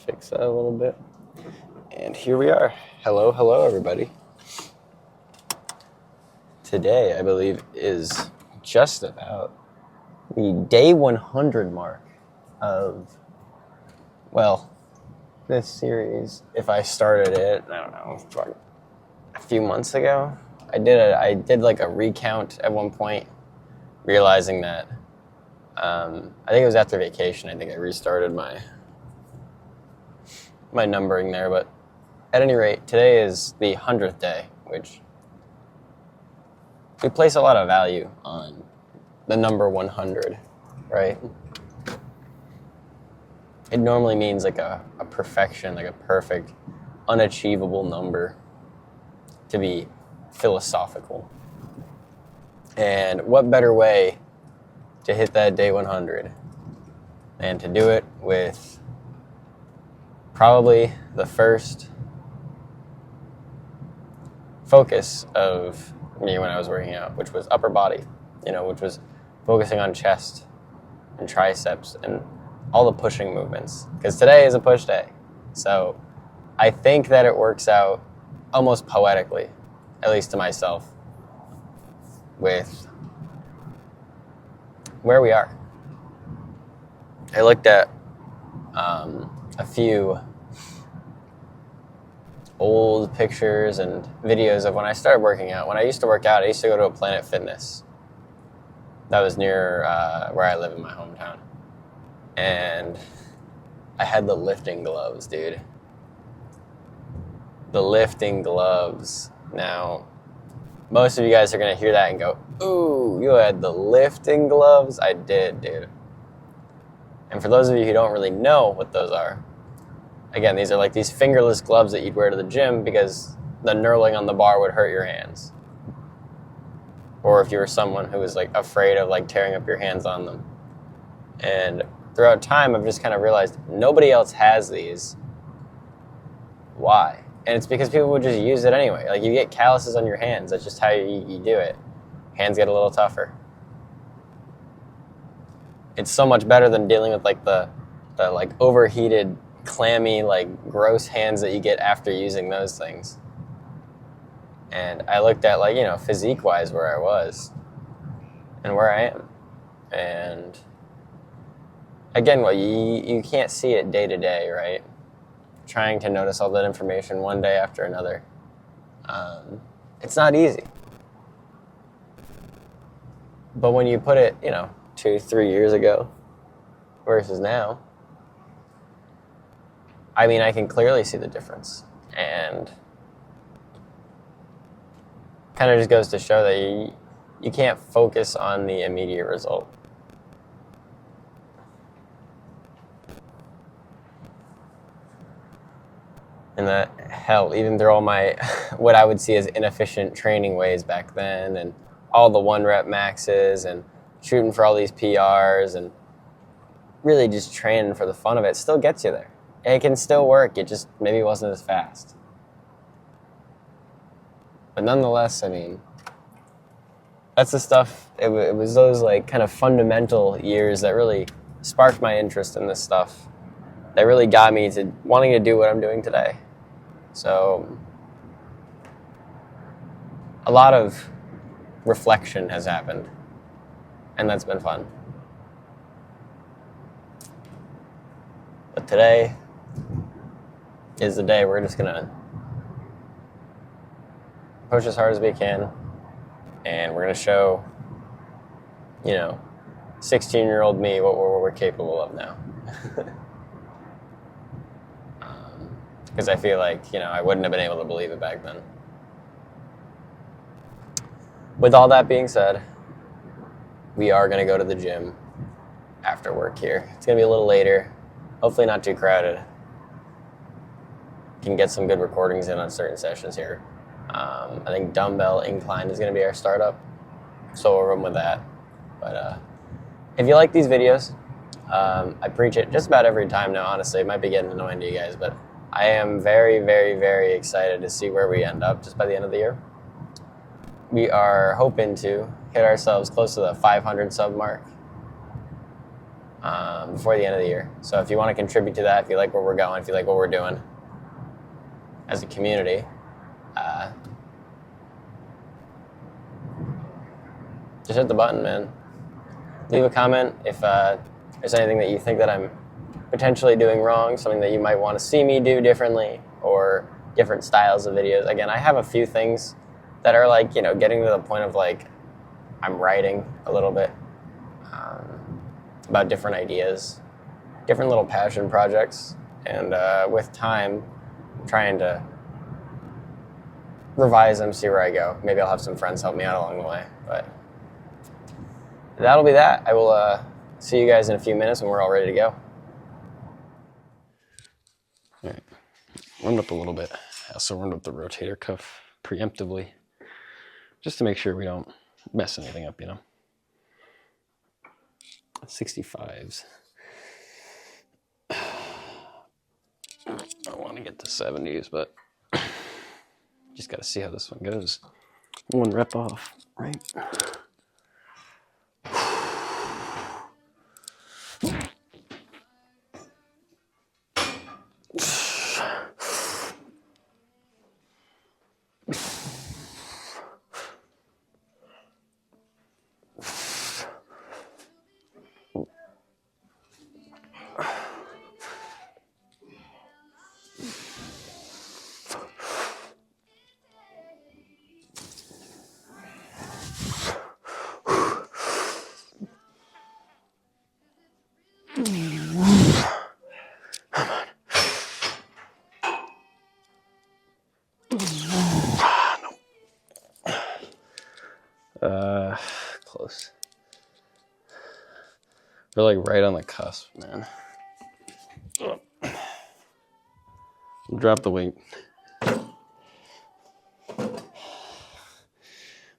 fix that a little bit. And here we are. Hello, everybody. Today, I believe, is just about the day 100 mark of, well, this series. If I started it, I don't know, a few months ago, I did like a recount at one point, realizing that I think it was after vacation. I think I restarted my numbering there, but at any rate, today is the 100th day, which we place a lot of value on the number 100, right? It normally means like a perfection, like a perfect, unachievable number to be philosophical. And what better way to hit that day 100 than to do it with probably the first focus of me when I was working out, which was upper body, which was focusing on chest and triceps and all the pushing movements, because today is a push day. So I think that it works out almost poetically, at least to myself, with where we are. I looked at a few old pictures and videos of when I started working out. When I used to work out, I used to go to a Planet Fitness that was near where I live in my hometown. And I had the lifting gloves, dude. The lifting gloves. Now, most of you guys are going to hear that and go, ooh, you had the lifting gloves? I did, dude. And for those of you who don't really know what those are, again, these are like these fingerless gloves that you'd wear to the gym because the knurling on the bar would hurt your hands. Or if you were someone who was like afraid of like tearing up your hands on them. And throughout time, I've just kind of realized nobody else has these. Why? And it's because people would just use it anyway. Like, you get calluses on your hands. That's just how you do it. Hands get a little tougher. It's so much better than dealing with like the like overheated, clammy, like gross hands that you get after using those things. And I looked at like, physique-wise where I was and where I am. And again, well, you can't see it day to day, right? Trying to notice all that information one day after another. It's not easy. But when you put it, 2-3 years ago versus now, I mean, I can clearly see the difference. And kind of just goes to show that you can't focus on the immediate result. And that, hell, even through all my, what I would see as inefficient training ways back then, and all the 1-rep maxes, and shooting for all these PRs, and really just training for the fun of it, still gets you there. And it can still work, it just maybe wasn't as fast. But nonetheless, I mean, that's the stuff, it was those like kind of fundamental years that really sparked my interest in this stuff, that really got me to wanting to do what I'm doing today. So a lot of reflection has happened, and that's been fun. But today is the day we're just gonna push as hard as we can, and we're gonna show, 16-year-old me what we're capable of now. Because I feel like, I wouldn't have been able to believe it back then. With all that being said, we are going to go to the gym after work here. It's going to be a little later, hopefully not too crowded. Can get some good recordings in on certain sessions here. I think dumbbell incline is going to be our startup, so we'll run with that. But if you like these videos, I preach it just about every time now, honestly. It might be getting annoying to you guys, but I am very, very, very excited to see where we end up just by the end of the year. We are hoping to hit ourselves close to the 500 sub mark. before the end of the year. So if you want to contribute to that, if you like where we're going, if you like what we're doing as a community, just hit the button, man. Leave a comment if there's anything that you think that I'm potentially doing wrong, something that you might want to see me do differently, or different styles of videos. Again, I have a few things that are like, getting to the point of like, I'm writing a little bit about different ideas, different little passion projects, and with time, I'm trying to revise them, see where I go. Maybe I'll have some friends help me out along the way, but that'll be that. I will see you guys in a few minutes when we're all ready to go. All right, warmed up a little bit. I also warmed up the rotator cuff preemptively, just to make sure we don't mess anything up, 65s. I want to get to 70s, but just got to see how this one goes. One rep off, right? Close. We're like right on the cusp, man. Drop the weight.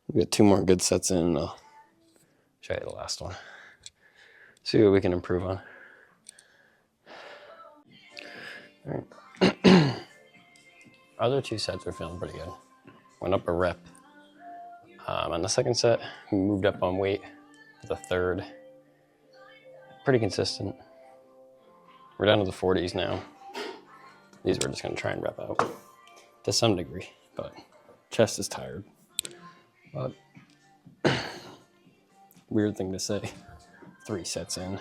We got 2 more good sets in, and I'll show you the last one. See what we can improve on. All right. Other 2 sets are feeling pretty good. Went up a rep. On the second set, we moved up on weight. The third, pretty consistent. We're down to the 40s now. These we're just gonna try and rep out to some degree, but chest is tired. But weird thing to say, 3 sets in.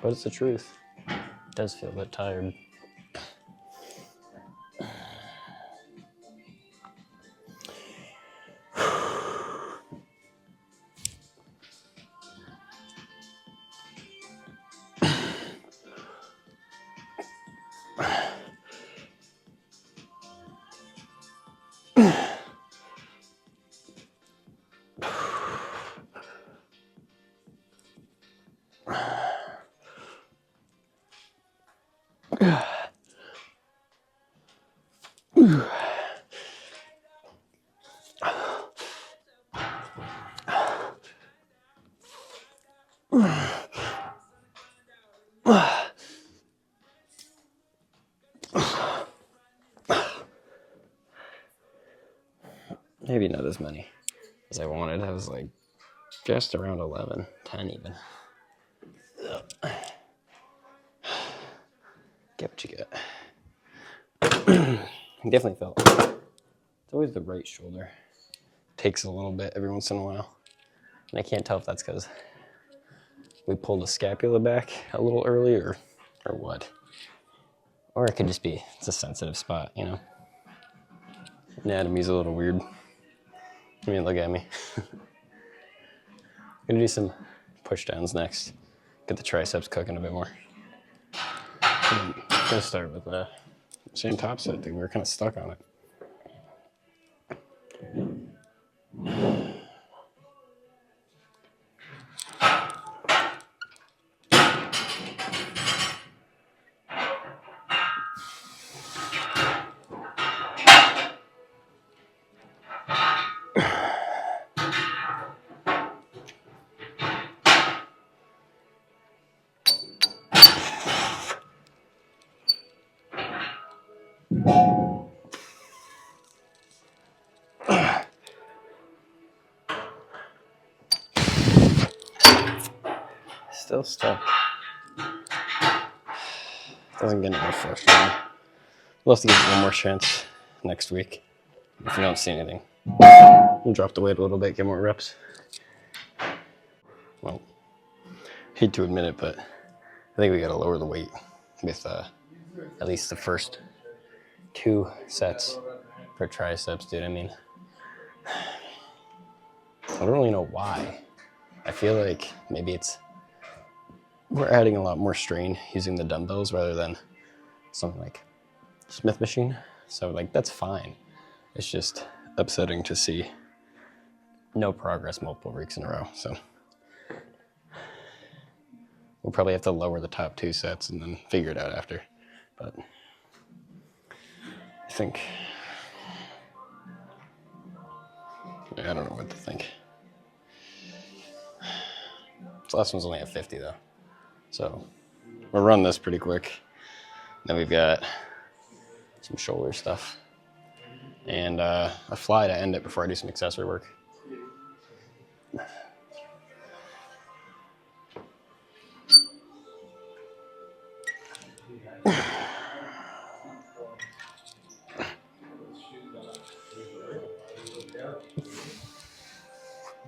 But it's the truth. It does feel a bit tired. Maybe not as many as I wanted. I was like just around 11, 10 even. Get what you get. Definitely felt. It's always the right shoulder. Takes a little bit every once in a while. And I can't tell if that's because we pulled the scapula back a little earlier or what. Or it could just be, it's a sensitive spot, Anatomy's a little weird. I mean, look at me. Gonna do some push downs next. Get the triceps cooking a bit more. I'm gonna start with the same top set thing. We were kind of stuck on it. still stuck. Doesn't get any frustrating. We'll have to give it one more chance next week if we don't see anything. We'll drop the weight a little bit, get more reps. Well, hate to admit it, but I think we got to lower the weight with at least the first 2 sets for triceps, dude. I mean, I don't really know why. I feel like maybe we're adding a lot more strain using the dumbbells rather than something like Smith machine. So like, that's fine. It's just upsetting to see no progress multiple weeks in a row. So we'll probably have to lower the top 2 sets and then figure it out after. But I think, I don't know what to think. This last one's only at 50 though. So we'll run this pretty quick. Then we've got some shoulder stuff and a fly to end it before I do some accessory work.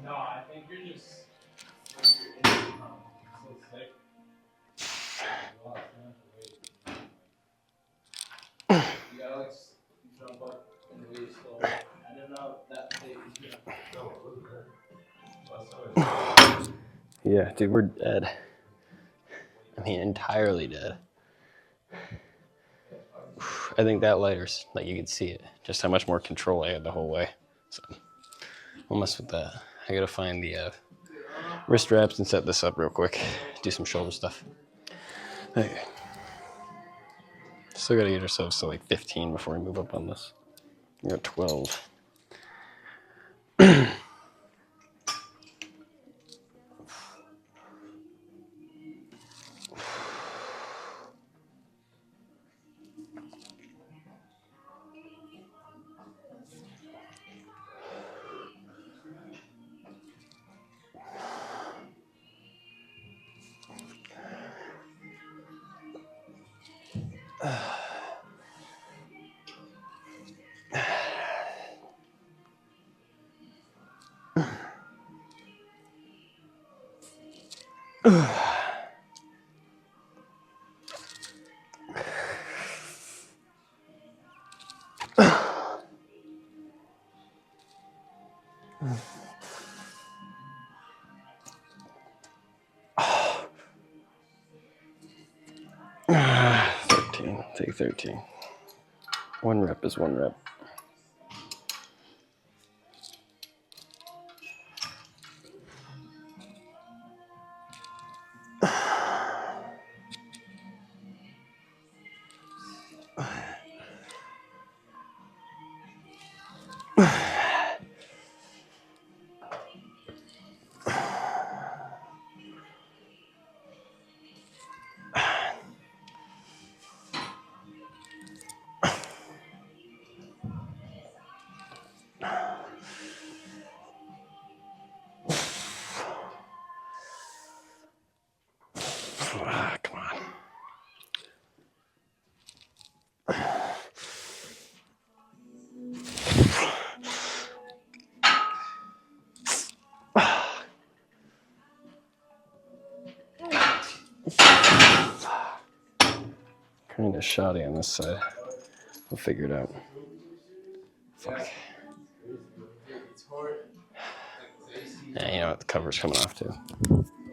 No, I think you're just. You gotta like jump up and really slow. I don't know that they. Yeah, dude, we're dead. I mean, entirely dead. I think that lighter's, like, you could see it, just how much more control I had the whole way. So, we'll mess with that. I gotta find the wrist wraps and set this up real quick. Do some shoulder stuff. Okay. Still gotta get ourselves to like 15 before we move up on this. We're at 12. Take 13. 1 rep is 1 rep. Come on. Kind of shoddy on this side. We'll figure it out. Fuck. Yeah, you know what? The cover's coming off too.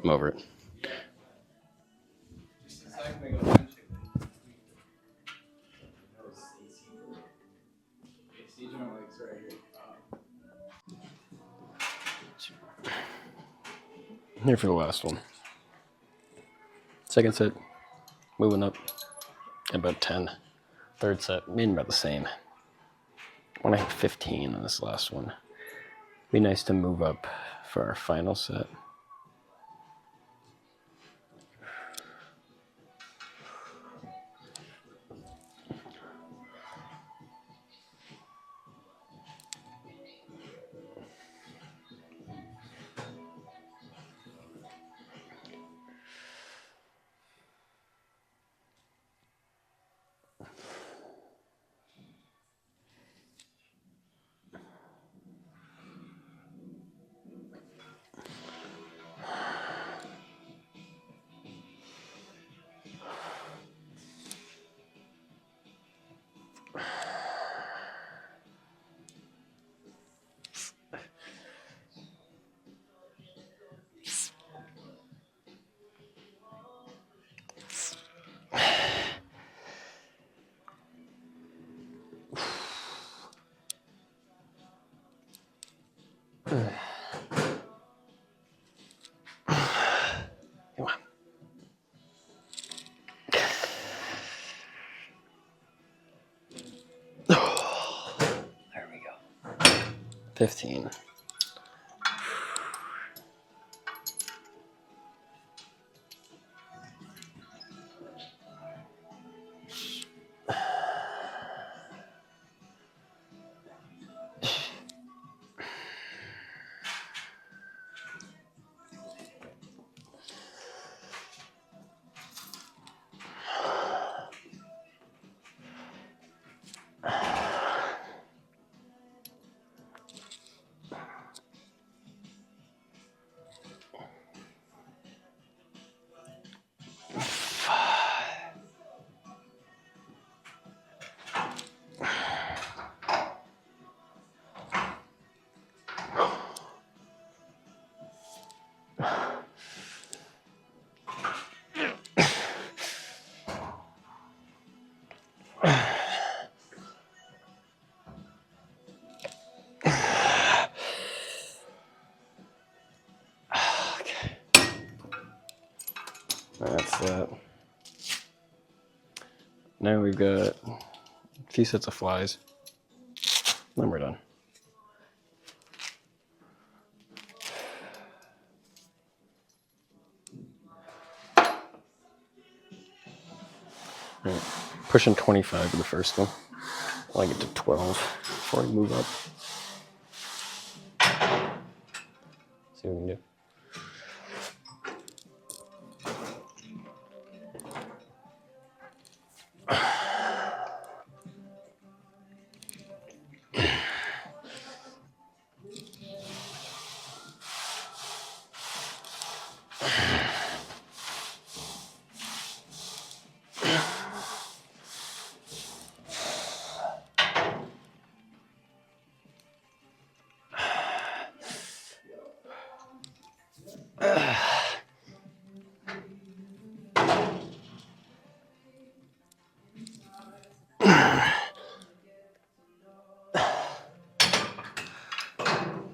I'm over it. Here for the last one. Second set, moving up at about 10. Third set, made about the same. When I hit 15 on this last one. Be nice to move up for our final set. Come on. There we go. 15. That's that. Now we've got a few sets of flies. Then we're done. Right. Pushing 25 for the first one. I want to get to 12 before we move up. See what we can do.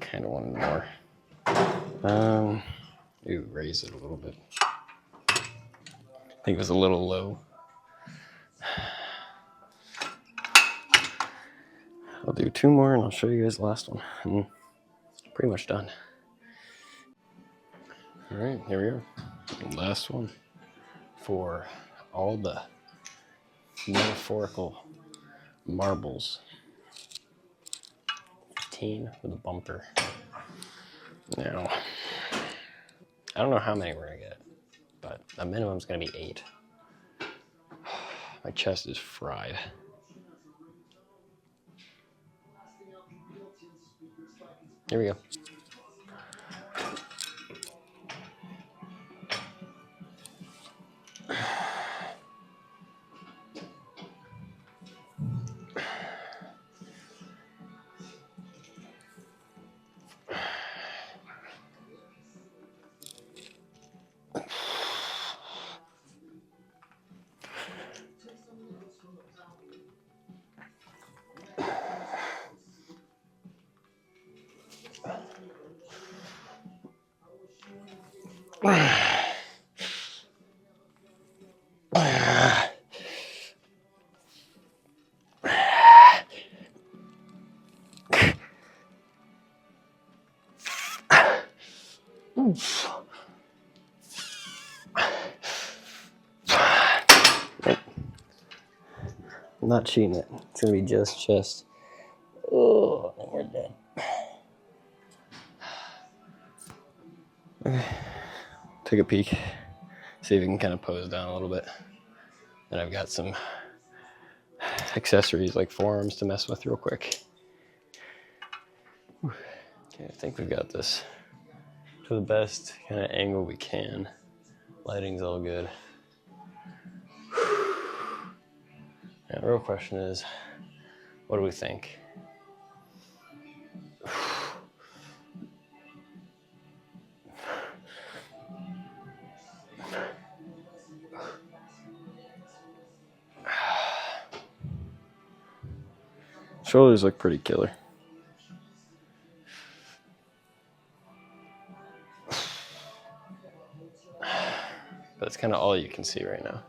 Kind of wanted more. Ooh, raise it a little bit. I think it was a little low. I'll do 2 more and I'll show you guys the last one. And pretty much done. All right, here we go. Last one for all the metaphorical marbles. 15 with a bumper. Now, I don't know how many we're gonna get, but the minimum's gonna be 8. My chest is fried. Here we go. I'm not cheating it. It's gonna be just chest. Oh, and we're dead. Okay. Take a peek. See if we can kind of pose down a little bit. And I've got some accessories like forearms to mess with real quick. Okay, I think we got this to the best kind of angle we can. Lighting's all good. Now, the real question is, what do we think? Shoulders look pretty killer. That's kind of all you can see right now.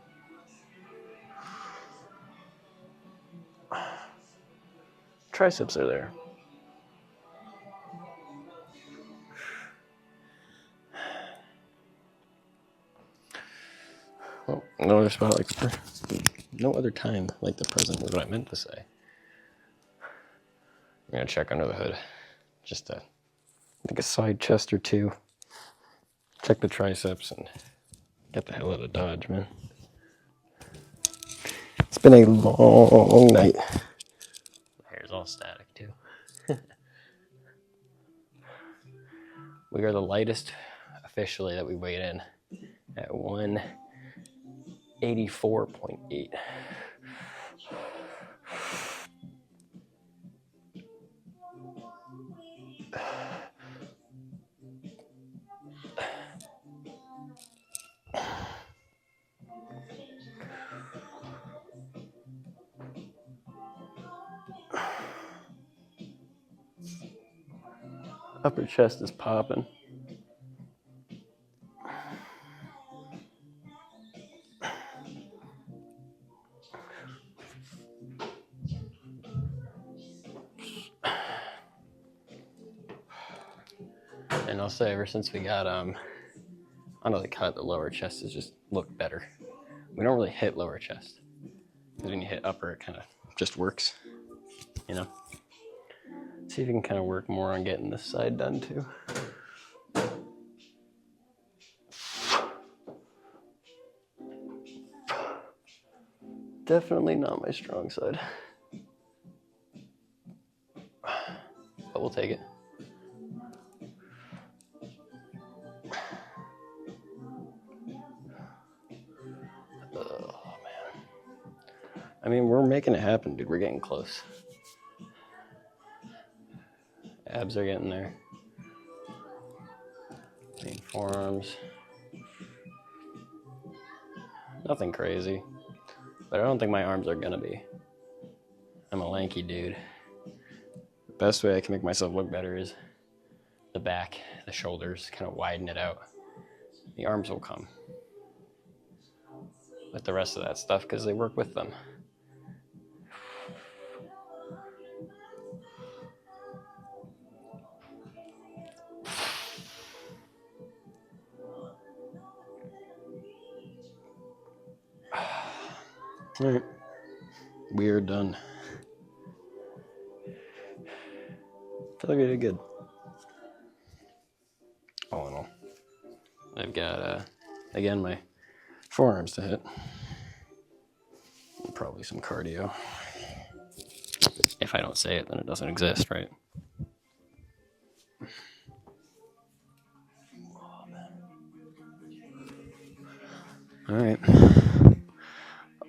Triceps are there. Oh, no other spot like no other time like the present was what I meant to say. I'm gonna check under the hood. Just I think a side chest or two. Check the triceps and get the hell out of Dodge, man. It's been a long night. My hair's all static too. We are the lightest officially that we weighed in at 184.8. Upper chest is popping. And I'll say ever since we got onto the cut, the lower chest has just looked better. We don't really hit lower chest. Because when you hit upper, it kind of just works, you know? See if you can kind of work more on getting this side done too. Definitely not my strong side. But we'll take it. Oh, man. I mean, we're making it happen, dude. We're getting close. Abs are getting there. Main forearms. Nothing crazy. But I don't think my arms are gonna be. I'm a lanky dude. The best way I can make myself look better is the back, the shoulders, kind of widen it out. The arms will come with the rest of that stuff because they work with them. All right, we are done. I feel like we did good. All in all, I've got again my forearms to hit. And probably some cardio. If I don't say it, then it doesn't exist, right? All right.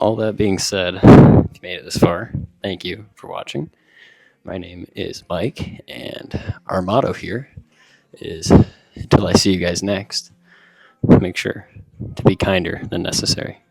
All that being said, if you made it this far, thank you for watching. My name is Mike, and our motto here is, until I see you guys next, make sure to be kinder than necessary.